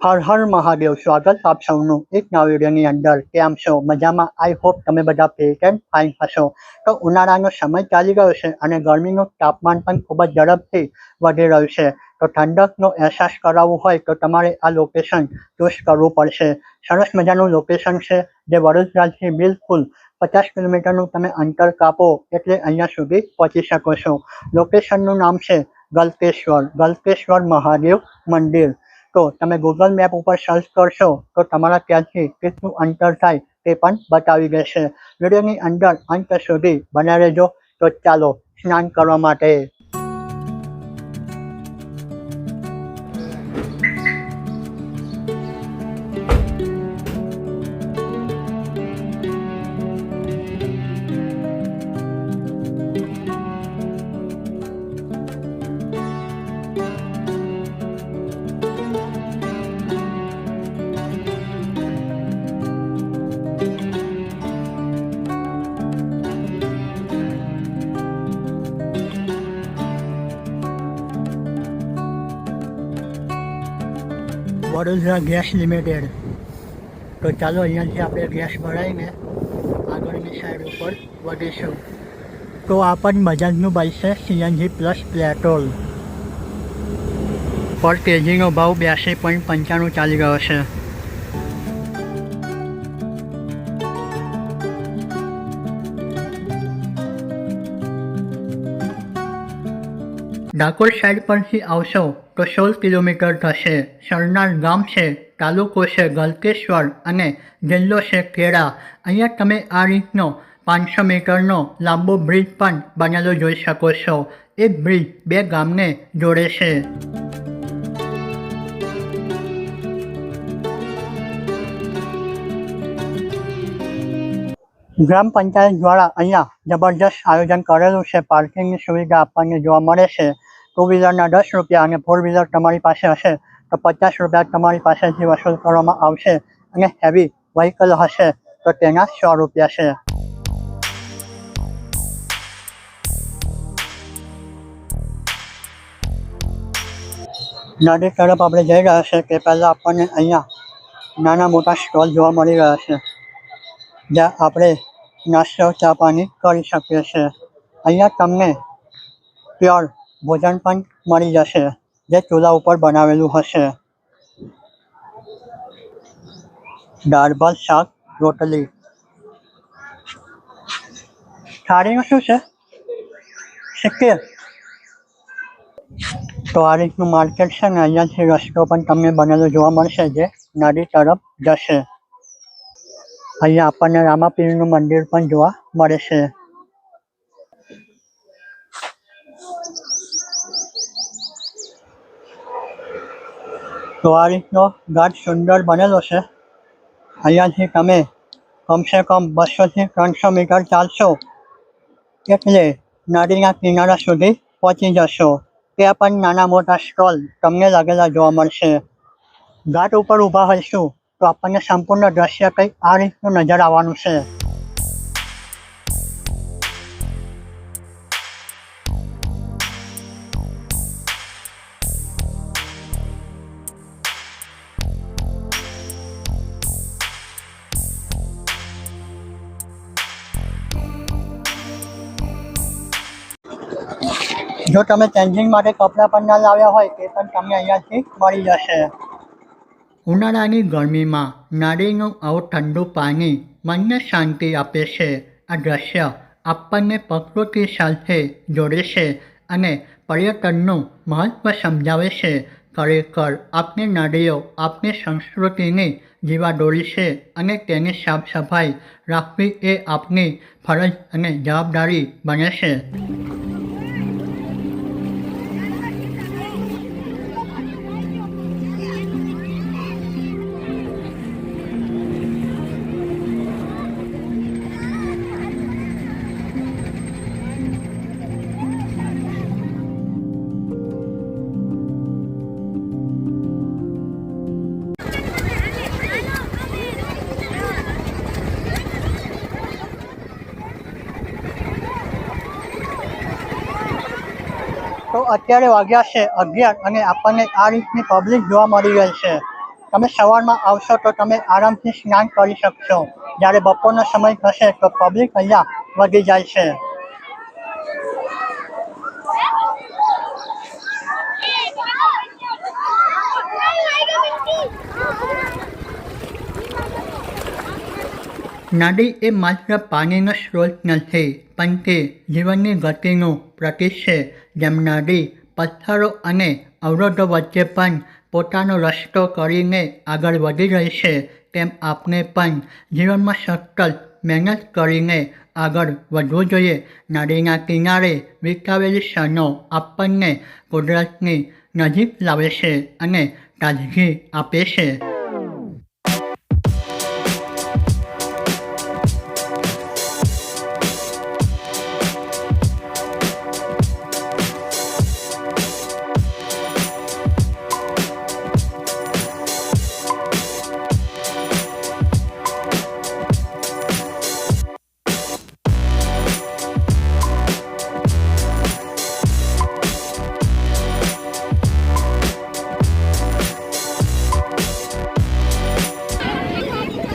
હર હર મહાદેવ. સ્વાગત આપ સૌનું એક નવા વિડીયોની અંદર. કેમ છો? મજામાં? આઈ હોપ તમે બધા ફિટ એન્ડ ફાઇન હશો. તો ઉનાળાનો સમય ચાલી ગયો છે અને ગરમીનું તાપમાન પણ ખૂબ જ ઝડપથી વધી રહ્યું છે. તો ઠંડકનો અહેસાસ કરાવવું હોય તો તમારે આ લોકેશન ચૂઝ કરવું પડશે. સરસ મજાનું લોકેશન છે જે વડોદરાથી બિલકુલ 50 કિલોમીટરનું તમે અંતર કાપો એટલે અહીંયા સુધી પહોંચી શકો છો. લોકેશનનું નામ છે ગલકેશ્વર મહાદેવ મંદિર. તો તમે ગૂગલ મેપ ઉપર સર્ચ કરશો તો તમારા ત્યાંથી કેટલું અંતર થાય તે પણ બતાવી દેશે. વિડીયોની અંદર અંત સુધી બન્યા રહેજો. તો ચાલો સ્નાન કરવા માટે. Vadodara gas limited. તો ચાલો અહીંયાથી આપણે ગેસ ભરાઈને આગળની સાઈડ ઉપર વધીશું. તો આ પણ બજાજનું બાઇક છે સીએનજી પ્લસ પેટ્રોલ. પર કેજીનો ભાવ 82.95 ચાલી રહ્યો છે. ડાકોર સાઈડ પરથી આવશો તો 16 કિલોમીટર થશે. સરનાર ગામ છે, તાલુકો છે ગલકેશ્વર અને જિલ્લો છે ખેડા. અહીંયા તમે આ રીતનો 500 મીટરનો લાંબો બ્રિજ પણ બનેલો જોઈ શકો છો. એ બ્રિજ બે ગામને જોડે છે. ગ્રામ પંચાયત દ્વારા અહીંયા જબરજસ્ત આયોજન કરેલું છે. પાર્કિંગની સુવિધા આપણને જોવા મળે છે. ટુ વ્હીલરના 10 રૂપિયા અને ફોર વ્હીલર તમારી પાસે હશે તો 50 રૂપિયા તમારી પાસેથી વસૂલ કરવામાં આવશે અને હેવી વ્હીકલ હશે તો તેના 100 રૂપિયા છે. નદી તરફ આપણે જઈ રહ્યા છે તે પહેલાં આપણને અહીંયા નાના મોટા સ્ટોલ જોવા મળી રહ્યા છે જ્યાં આપણે નાસ્તો ચા પાણી કરી શકીએ છીએ. અહીંયા તમને પ્યોર ભોજન પણ મળી જશે જે ચૂલા ઉપર બનાવેલું હશે. દાળ ભાત શાક રોટલી. થાળીનું શું છે? સિક્કી. તો આ રીતનું માર્કેટ છે ને અહીંયાથી રસ્તો પણ તમને બનેલો જોવા મળશે જે નદી તરફ જશે. અહીંયા આપણને રામાપીરનું મંદિર પણ જોવા મળે છે. તો આ રીતનો ઘાટ સુંદર બનેલો છે. અહીંયાથી તમે કમસે કમ 200 થી 300 મીટર ચાલશો એટલે નદીના કિનારા સુધી પહોંચી જશો. ત્યાં પણ નાના મોટા સ્ટોલ તમને લાગેલા જોવા મળશે. ઘાટ ઉપર ઊભા હોઈશું તો આપણને સંપૂર્ણ દ્રશ્ય કંઈક આ રીતનું નજર આવવાનું છે. જો તમે ચેન્જિંગ માટે કપડાં પણ ના લાવ્યા હોય તે પણ તમને અહીંયાથી મળી જશે. ઉનાળાની ગરમીમાં નાળીનું આવું ઠંડુ પાણી મનને શાંતિ આપે છે. આ દ્રશ્ય આપણને પ્રકૃતિ સાથે જોડે છે અને પર્યટનનું મહત્ત્વ સમજાવે છે. ખરેખર આપણી નદીઓ આપણી સંસ્કૃતિની જીવાદોરી છે અને તેની સાફ સફાઈ રાખવી એ આપણી ફરજ અને જવાબદારી બને છે. તો અત્યારે વાગ્યા છે 11 અને આપણને આ રીતની પબ્લિક જોવા મળી રહી છે. તમે સવારમાં આવશો તો તમે આરામથી સ્નાન કરી શકશો. જ્યારે બપોરનો સમય થશે તો પબ્લિક અહીંયા વધી જાય છે. નદી એ માત્ર પાણીનો સ્ત્રોત નથી, પણ તે જીવનની ગતિનું પ્રતીક છે. જેમ નદી પથ્થરો અને અવરોધો વચ્ચે પણ પોતાનો રસ્તો કરીને આગળ વધી રહી છે, તેમ આપણે પણ જીવનમાં સતત મહેનત કરીને આગળ વધવું જોઈએ. નદીના કિનારે વિતાવેલી ક્ષણો આપણને કુદરતની નજીક લાવે છે અને તાજગી આપે છે.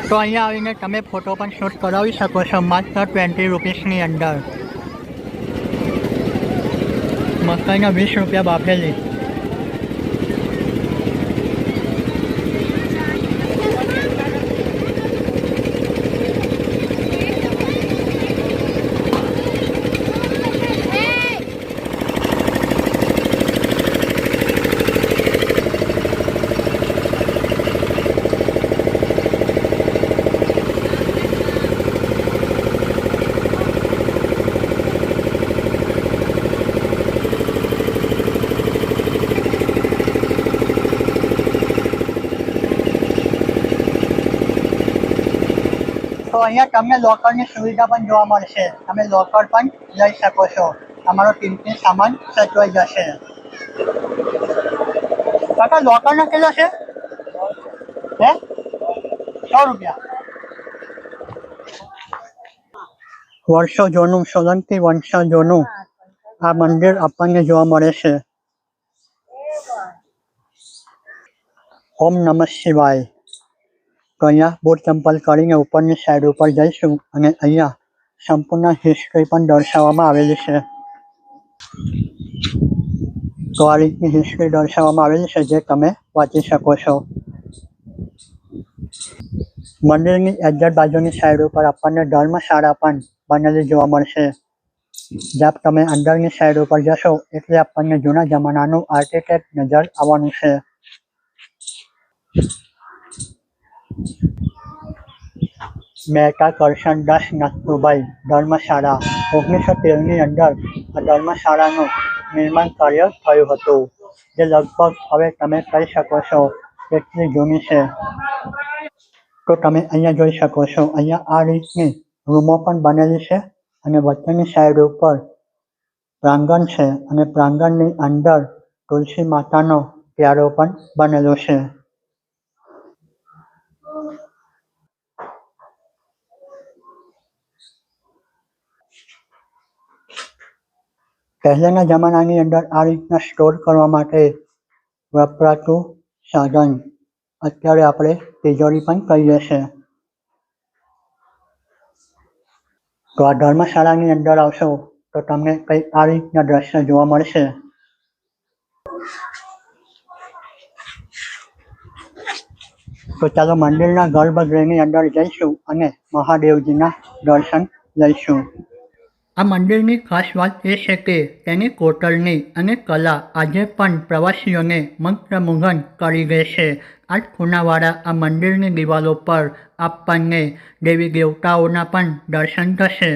તો અહીંયા આવીને તમે ફોટો પણ શૂટ કરાવી શકો છો માત્ર 20 રૂપીસની અંદર. મકાઈના 20 રૂપિયા બાફેલી. તો અહીંયા તમને લોકરની સુવિધા પણ જોવા મળશે. તમે લોકર પણ લઈ શકો છો. તમારો કિંમતી સામાન સચવાઈ જશે. કાકા લોકરના કેટલા છે? હે 100 રૂપિયા. વર્ષો જૂનું, સોલંકી વંશ જૂનું આ મંદિર આપણને જોવા મળે છે. ઓમ નમઃ શિવાય. તો અહીંયા બૂટ ચંપલ કરીને ઉપરની સાઈડ ઉપર જઈશું અને અહીંયા સંપૂર્ણ હિસ્ટ્રી પણ દર્શાવવામાં આવેલી છે. તો આ રીતની હિસ્ટ્રી દર્શાવવામાં આવેલી છે જે તમે વાંચી શકો છો. મંદિરની એક્ઝેક્ટ બાજુની સાઈડ ઉપર આપણને ધર્મશાળા પણ બનેલી જોવા મળશે. જ્યાં તમે અંદરની સાઈડ ઉપર જશો એટલે આપણને જૂના જમાનાનું આર્કિટેક્ટ નજર આવવાનું છે. મહેતા કરશનદાસ નથુભાઈ ધર્મશાળા 1913ની અંદર આ ધર્મશાળાનું નિર્માણ કાર્ય થયું હતું, જે લગભગ હવે તમે કહી શકો છો કેટલી જૂની છે. તો તમે અહીંયા જોઈ શકો છો, અહીંયા આ રીતની રૂમો પણ બનેલી છે અને વચ્ચેની સાઈડ ઉપર પ્રાંગણ છે અને પ્રાંગણની અંદર તુલસી માતાનો પ્યારો પણ બનેલો છે. પહેલાના જમાનાની અંદર આ રીતના સ્ટોર કરવા માટે વપરાતું સાધન અત્યારે આપણે તિજોરી પણ કહીએ છીએ. તો આ ધર્મશાળાની અંદર આવશો તો તમને કંઈક આ રીતના દ્રશ્ય જોવા મળશે. તો ચાલો મંદિરના ગર્ભગૃહની અંદર જઈશું અને મહાદેવજીના દર્શન લઈશું. આ મંદિરની ખાસ વાત એ છે કે તેની કોતરણી અને કલા આજે પણ પ્રવાસીઓને મંત્રમુગ્ધ કરી દે છે. આ ખૂણાવાળા આ મંદિરની દિવાલો પર આપણને દેવી દેવતાઓના પણ દર્શન થશે.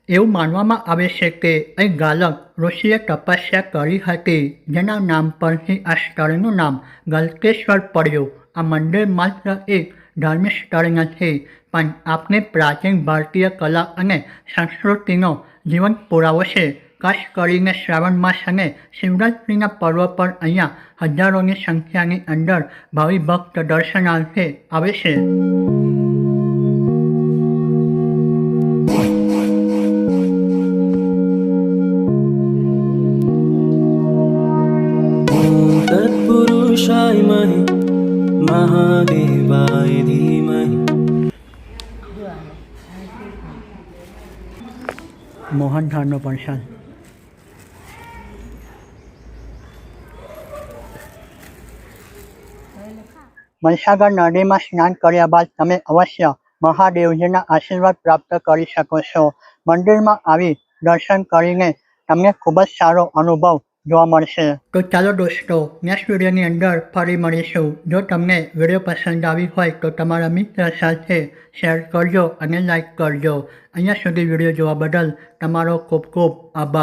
એવું માનવામાં આવે છે કે અહીં ગાલક ઋષિએ તપસ્યા કરી હતી, જેના નામ પરથી આ સ્થળનું નામ ગલકેશ્વર પડ્યું. આ મંદિર માત્ર એક ધાર્મિક સ્થળ નથી, પણ આપણી પ્રાચીન ભારતીય કલા અને સંસ્કૃતિનો જીવંત પુરાવો છે. ખાસ કરીને શ્રાવણ માસ અને શિવરાત્રિના પર્વ પર અહીંયા હજારોની સંખ્યાની અંદર ભાવિ ભક્ત દર્શનાર્થે આવે છે. तत्पुरुषाय महे महा महादेवाय धीमहि મોહનથાળનો પ્રસાદ. મહીસાગર નદીમાં સ્નાન કર્યા બાદ તમે અવશ્ય મહાદેવજીના આશીર્વાદ પ્રાપ્ત કરી શકો છો. મંદિરમાં આવી દર્શન કરીને તમને ખૂબ જ સારો અનુભવ જોવા મળશે. તો ચાલો દોસ્તો, નેક્સ્ટ વિડીયોની અંદર ફરી મળીશું. જો તમને વિડીયો પસંદ આવી હોય તો તમારા મિત્ર સાથે શેર કરજો અને લાઈક કરજો. અહીંયા સુધી વિડીયો જોવા બદલ તમારો ખૂબ ખૂબ આભાર.